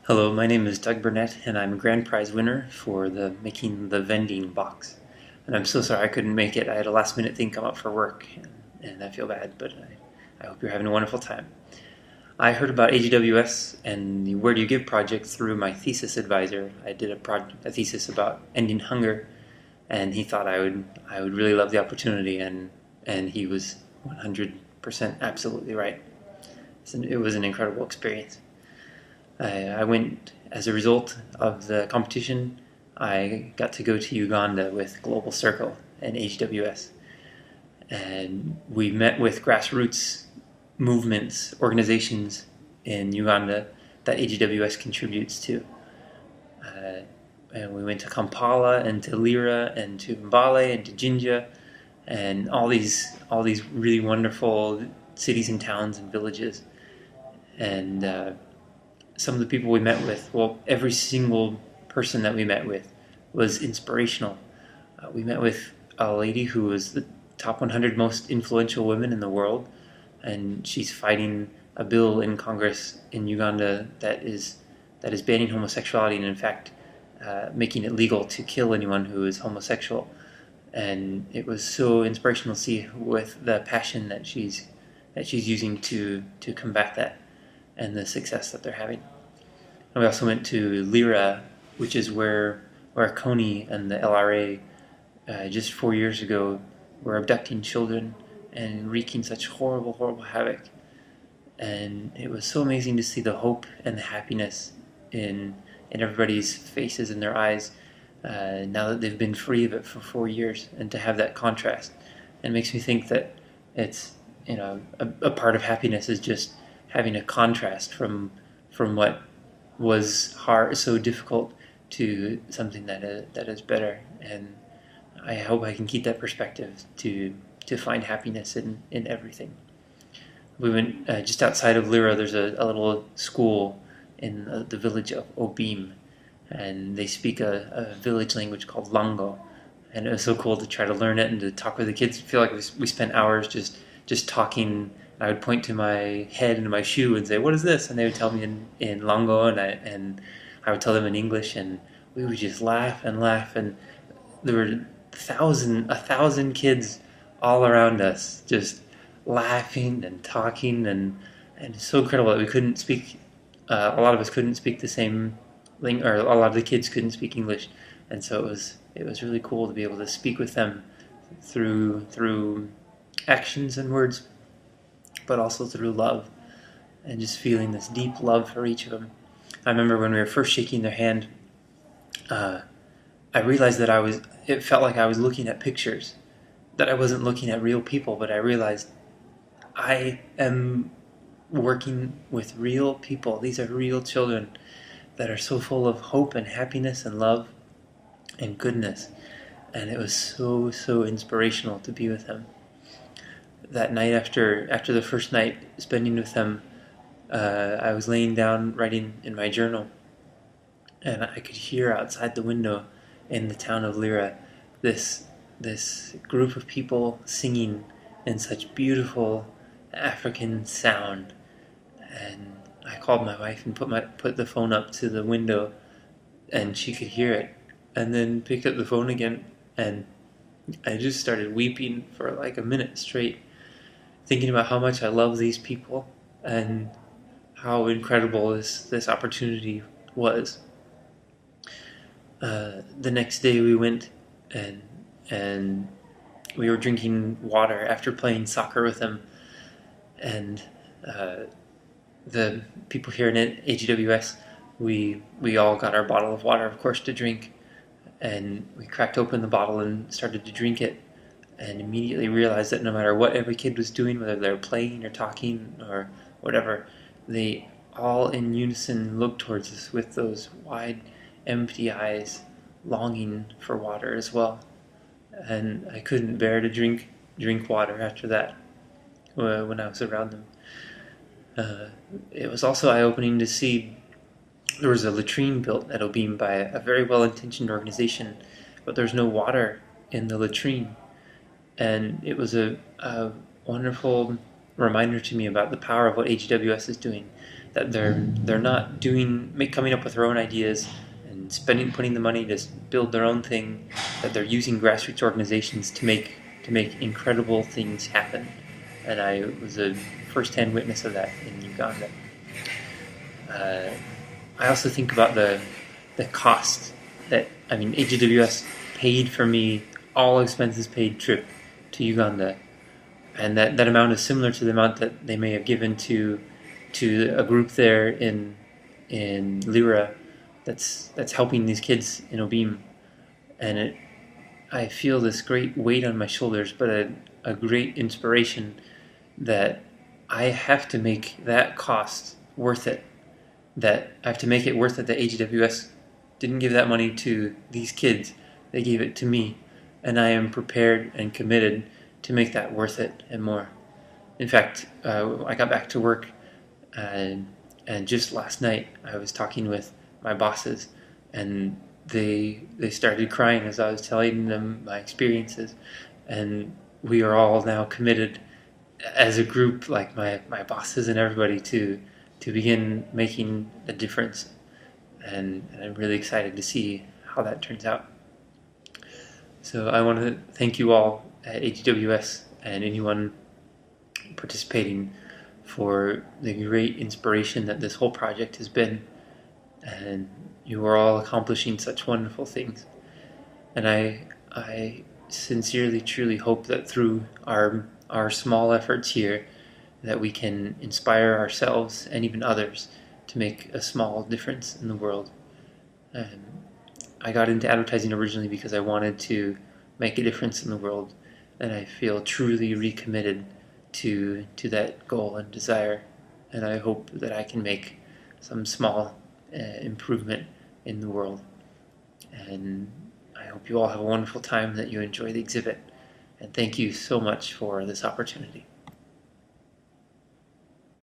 Hello, my name is Doug Burnett, and I'm a grand prize winner for the making the vending box. And I'm so sorry I couldn't make it. I had a last minute thing come up for work, and I feel bad, but I hope you're having a wonderful time. I heard about AJWS and the Where Do You Give project through my thesis advisor. I did a thesis about ending hunger, and he thought I would really love the opportunity, and he was 100% absolutely right. So it was an incredible experience. I went as a result of the competition. I got to go to Uganda with Global Circle and HWS, and we met with grassroots movements, organizations in Uganda that HWS contributes to. And we went to Kampala and to Lira and to Mbale and to Jinja and all these really wonderful cities and towns and villages. And some of the people we met with, well, every single person that we met with was inspirational. We met with a lady who was the top 100 most influential women in the world, and she's fighting a bill in Congress in Uganda that is banning homosexuality and, in fact, making it legal to kill anyone who is homosexual. And it was so inspirational to see with the passion that she's using to combat that, and the success that they're having. And we also went to Lira, which is where Coney and the LRA just 4 years ago were abducting children and wreaking such horrible, horrible havoc. And it was so amazing to see the hope and the happiness in everybody's faces and their eyes now that they've been free of it for 4 years, and to have that contrast. And it makes me think that it's, a part of happiness is just having a contrast from what was hard, so difficult, to something that is better. And I hope I can keep that perspective to find happiness in everything. We went just outside of Lira. There's a little school in the village of Obim, and they speak a village language called Lango. And it was so cool to try to learn it and to talk with the kids. I feel like we spent hours just talking. I would point to my head and my shoe and say, "What is this?" And they would tell me in Lango, and I would tell them in English, and we would just laugh and laugh. And there were a thousand kids all around us, just laughing and talking, and it's so incredible that we couldn't speak. A lot of us couldn't speak the same language, or a lot of the kids couldn't speak English, and so it was really cool to be able to speak with them through actions and words, but also through love, and just feeling this deep love for each of them. I remember when we were first shaking their hand, I realized that it felt like I was looking at pictures, that I wasn't looking at real people, but I realized I am working with real people. These are real children that are so full of hope and happiness and love and goodness. And it was so, so inspirational to be with them. That night, after the first night spending with them, I was laying down writing in my journal, and I could hear outside the window in the town of Lira this group of people singing in such beautiful African sound. And I called my wife and put the phone up to the window, and she could hear it, and then picked up the phone again, and I just started weeping for like a minute straight, thinking about how much I love these people and how incredible this opportunity was. The next day we went and we were drinking water after playing soccer with them, and the people here in AJWS, we all got our bottle of water, of course, to drink, and we cracked open the bottle and started to drink it, and immediately realized that no matter what every kid was doing, whether they were playing or talking or whatever, they all in unison looked towards us with those wide, empty eyes, longing for water as well. And I couldn't bear to drink water after that when I was around them. It was also eye-opening to see there was a latrine built at Obim by a very well-intentioned organization, but there's no water in the latrine. And it was a wonderful reminder to me about the power of what AJWS is doing, that they're not coming up with their own ideas and putting the money to build their own thing, that they're using grassroots organizations to make incredible things happen. And I was a first-hand witness of that in Uganda. I also think about the cost that, AJWS paid for me, all expenses paid trip to Uganda, and that amount is similar to the amount that they may have given to a group there in Lira that's helping these kids in Obim. And I feel this great weight on my shoulders, but a great inspiration that I have to make that cost worth it. That I have to make it worth it that AJWS didn't give that money to these kids. They gave it to me. And I am prepared and committed to make that worth it and more. In fact, I got back to work, and just last night I was talking with my bosses, and they started crying as I was telling them my experiences. And we are all now committed as a group, like my bosses and everybody, to begin making a difference. And I'm really excited to see how that turns out. So I want to thank you all at AJWS and anyone participating for the great inspiration that this whole project has been. And you are all accomplishing such wonderful things. And I sincerely, truly hope that through our small efforts here, that we can inspire ourselves and even others to make a small difference in the world. I got into advertising originally because I wanted to make a difference in the world, and I feel truly recommitted to that goal and desire, and I hope that I can make some small improvement in the world. And I hope you all have a wonderful time, that you enjoy the exhibit, and thank you so much for this opportunity.